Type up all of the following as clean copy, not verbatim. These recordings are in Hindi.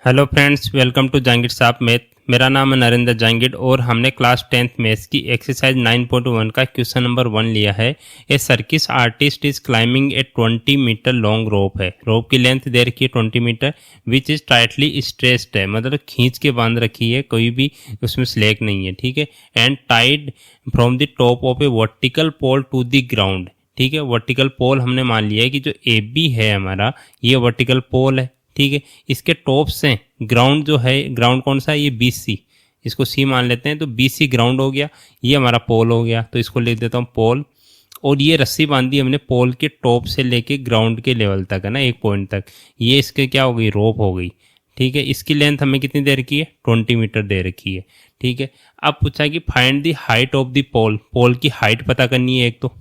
Hello friends, welcome to Jahangir Sahab math. मेरा नाम है नरेंद्र जहांगीर और हमने क्लास 10th मैथ्स की एक्सरसाइज 9.1 का क्वेश्चन नंबर 1 लिया है। A circus artist is climbing a 20 metre long rope है। रोप की लेंथ दे रखी है 20 metre, which is tightly stressed है, मतलब खींच के बांध रखी है, कोई भी उसमें स्लेक नहीं है, ठीक है। And tied from the top of a vertical pole to the ground, ठीक है। वर्टिकल पोल हमने मान लिया है कि जो ए बी है हमारा, ये वर्टिकल पोल है, ठीक है। इसके टॉप से ग्राउंड जो है, ग्राउंड कौन सा है, ये बी सी, इसको सी मान लेते हैं, तो बी सी ग्राउंड हो गया, ये हमारा पोल हो गया, तो इसको लिख देता हूँ पोल। और ये रस्सी बांधी हमने पोल के टॉप से लेके ग्राउंड के लेवल तक है ना, एक पॉइंट तक, ये इसके क्या हो गई, रोप हो गई, ठीक है। इसकी लेंथ हमें कितनी दे रखी है, 20 मीटर दे रखी है, ठीक है। अब पूछा कि find the height of the pole, pole की हाइट पता करनी है एक तो,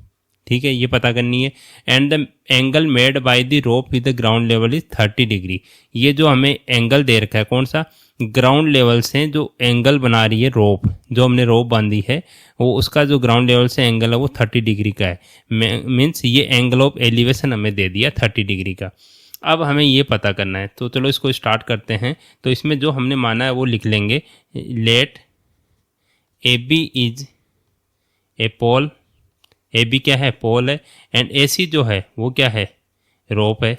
ठीक है, ये पता करनी है। And the angle made by the rope with the ground level is 30 degree. ये जो हमें एंगल दे रखा है, कौन सा, ग्राउंड लेवल से जो एंगल बना रही है रोप, जो हमने रोप बांधी है, वो उसका जो ग्राउंड लेवल से एंगल है वो 30 डिग्री का है। मीन्स ये एंगल ऑफ एलिवेशन हमें दे दिया 30 डिग्री का। अब हमें ये पता करना है, तो चलो इसको स्टार्ट करते हैं। तो इसमें जो हमने माना है वो लिख लेंगे। Let A B is a pole, A B क्या है, पोल है, एंड ए सी जो है वो क्या है, रोप है,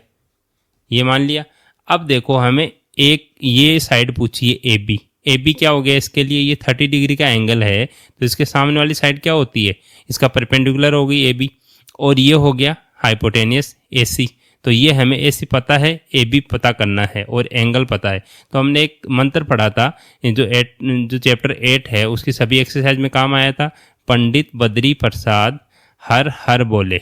ये मान लिया। अब देखो हमें एक ये साइड पूछी है ए बी, ए बी क्या हो गया इसके लिए, ये 30 डिग्री का एंगल है, तो इसके सामने वाली साइड क्या होती है, इसका परपेंडिकुलर हो गई ए बी, और ये हो गया हाइपोटेनियस ए सी। तो ये हमें ए सी पता है, ए बी पता करना है और एंगल पता है। तो हमने एक मंत्र पढ़ा था जो चैप्टर 8 है उसकी सभी एक्सरसाइज में काम आया था, पंडित बद्री प्रसाद हर हर बोले,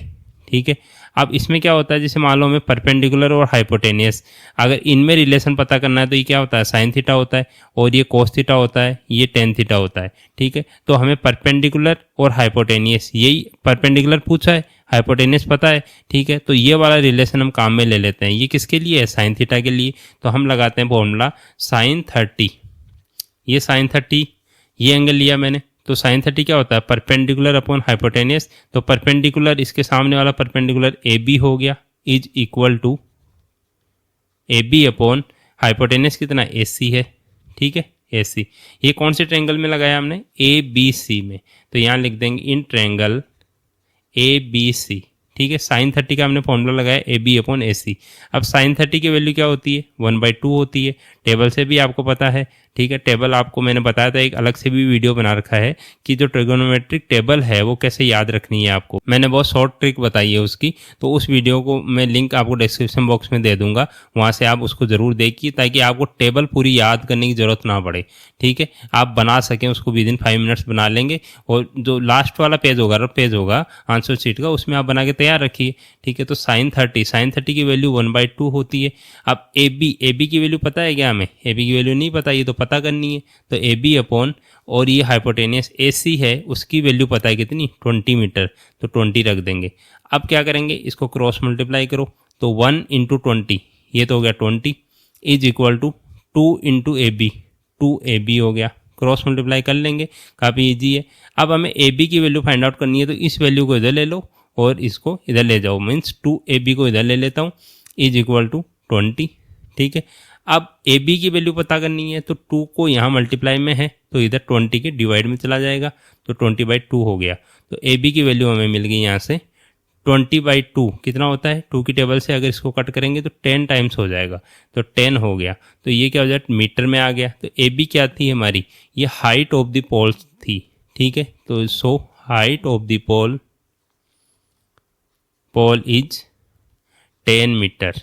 ठीक है। अब इसमें क्या होता है, जैसे मान लो हमें परपेंडिकुलर और हाइपोटेनियस, अगर इनमें रिलेशन पता करना है तो ये क्या होता है, साइन थीटा होता है, और ये कोस थीटा होता है, ये टेन थीटा होता है, ठीक है। तो हमें परपेंडिकुलर और हाइपोटेनियस, यही परपेंडिकुलर पूछा है, हाइपोटेनियस पता है, ठीक है। तो ये वाला रिलेशन हम काम में ले लेते हैं। ये किसके लिए है, साइन थीटा के लिए। तो हम लगाते हैं फॉर्मूला साइन 30, ये साइन 30, ये एंगल लिया मैंने, तो साइन 30 क्या होता है, परपेंडिकुलर अपॉन हाइपोटेनियस। तो परपेंडिकुलर, इसके सामने वाला परपेंडिकुलर ए बी हो गया, is equal to A B upon hypotenuse कितना, ए सी है, ठीक है, ए सी। ये कौन से ट्रायंगल में लगाया हमने, ए बी सी में, तो यहाँ लिख देंगे in triangle A B C, ठीक है। साइन 30 का हमने फॉर्मूला लगाया ए बी अपॉन ए सी। अब साइन 30 की वैल्यू क्या होती है, 1/2 होती है, टेबल से भी आपको पता है, ठीक है। टेबल आपको मैंने बताया था, एक अलग से भी वीडियो बना रखा है कि जो ट्रिगोनोमेट्रिक टेबल है वो कैसे याद रखनी है आपको, मैंने बहुत शॉर्ट ट्रिक बताई है उसकी। तो उस वीडियो को मैं लिंक आपको डिस्क्रिप्शन बॉक्स में दे दूंगा, वहाँ से आप उसको ज़रूर देखिए ताकि आपको टेबल पूरी याद करने की ज़रूरत ना पड़े, ठीक है। आप बना सकें उसको, विद इन 5 मिनट्स बना लेंगे। और जो लास्ट वाला पेज होगा आंसर शीट का, उसमें आप बना के तैयार रखिए, ठीक है। तो साइन 30 की वैल्यू 1/2 होती है। अब ए बी की वैल्यू पता है क्या हमें, ए बी की वैल्यू नहीं पता, ये तो पता करनी है। तो ए बी अपॉन, और ये हाइपोटेनियस ए सी है, उसकी वैल्यू पता है कितनी, 20 मीटर, तो 20 रख देंगे। अब क्या करेंगे, इसको क्रॉस मल्टीप्लाई करो, तो 1 × 20, ये तो हो गया 20, is equal to 2 × A B, 2 A B हो गया, क्रॉस मल्टीप्लाई कर लेंगे, काफ़ी ईजी है। अब हमें ए बी की वैल्यू फाइंड आउट करनी है, तो इस वैल्यू को इधर ले लो और इसको इधर ले जाओ, मीन्स 2 ए बी को इधर ले लेता हूँ, इज इक्वल टू 20, ठीक है। अब ए बी की वैल्यू पता करनी है, तो 2 को यहाँ मल्टीप्लाई में है तो इधर 20 के डिवाइड में चला जाएगा, तो 20/2 हो गया। तो ए बी की वैल्यू हमें मिल गई यहाँ से 20/2 कितना होता है, 2 की टेबल से अगर इसको कट करेंगे तो 10 टाइम्स हो जाएगा, तो 10 हो गया। तो ये क्या हो जाए, मीटर में आ गया। तो ए बी क्या थी हमारी, ये हाइट ऑफ द पोल थी, ठीक है। तो so height of the pole is 10 metre,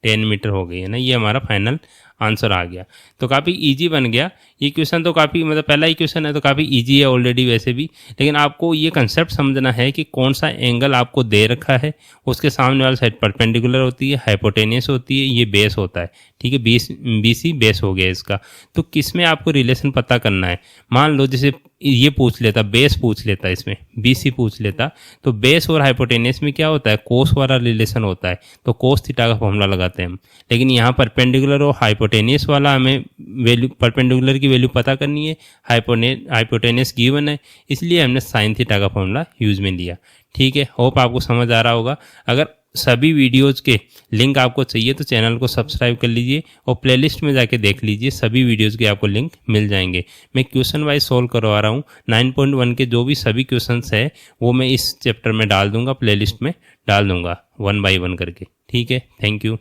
10 metre हो गई है ना, ये हमारा फाइनल आंसर आ गया। तो काफ़ी इजी बन गया ये क्वेश्चन, तो काफ़ी मतलब पहला ही क्वेश्चन है तो काफ़ी इजी है ऑलरेडी वैसे भी, लेकिन आपको ये कंसेप्ट समझना है कि कौन सा एंगल आपको दे रखा है, उसके सामने वाला साइड परपेंडिकुलर होती है, हाइपोटेनियस होती है, ये बेस होता है, ठीक है। बी सी बेस हो गया इसका। तो किस में आपको रिलेशन पता करना है, मान लो जैसे ये पूछ लेता, बेस पूछ लेता, इसमें बी सी पूछ लेता, तो बेस और हाइपोटेनियस में क्या होता है, कोस वाला रिलेशन होता है, तो कोस थीटा का फॉर्मूला लगाते हैं हम। लेकिन यहाँ परपेंडिकुलर और हाइपोटेनियस वाला हमें वैल्यू, परपेंडिकुलर की वैल्यू पता करनी है, हाइपोटेनियस गिवन है, इसलिए हमने साइन थीटा का फॉर्मूला यूज में लिया, ठीक है। होप आपको समझ आ रहा होगा। अगर सभी वीडियोज़ के लिंक आपको चाहिए तो चैनल को सब्सक्राइब कर लीजिए और प्लेलिस्ट में जाके देख लीजिए, सभी वीडियोज़ के आपको लिंक मिल जाएंगे। मैं क्वेश्चन वाइज सोल्व करवा रहा हूँ। 9.1 के जो भी सभी क्वेश्चंस है वो मैं इस चैप्टर में डाल दूंगा, प्लेलिस्ट में डाल दूंगा 1 बाय 1 करके। ठीक है, थैंक यू।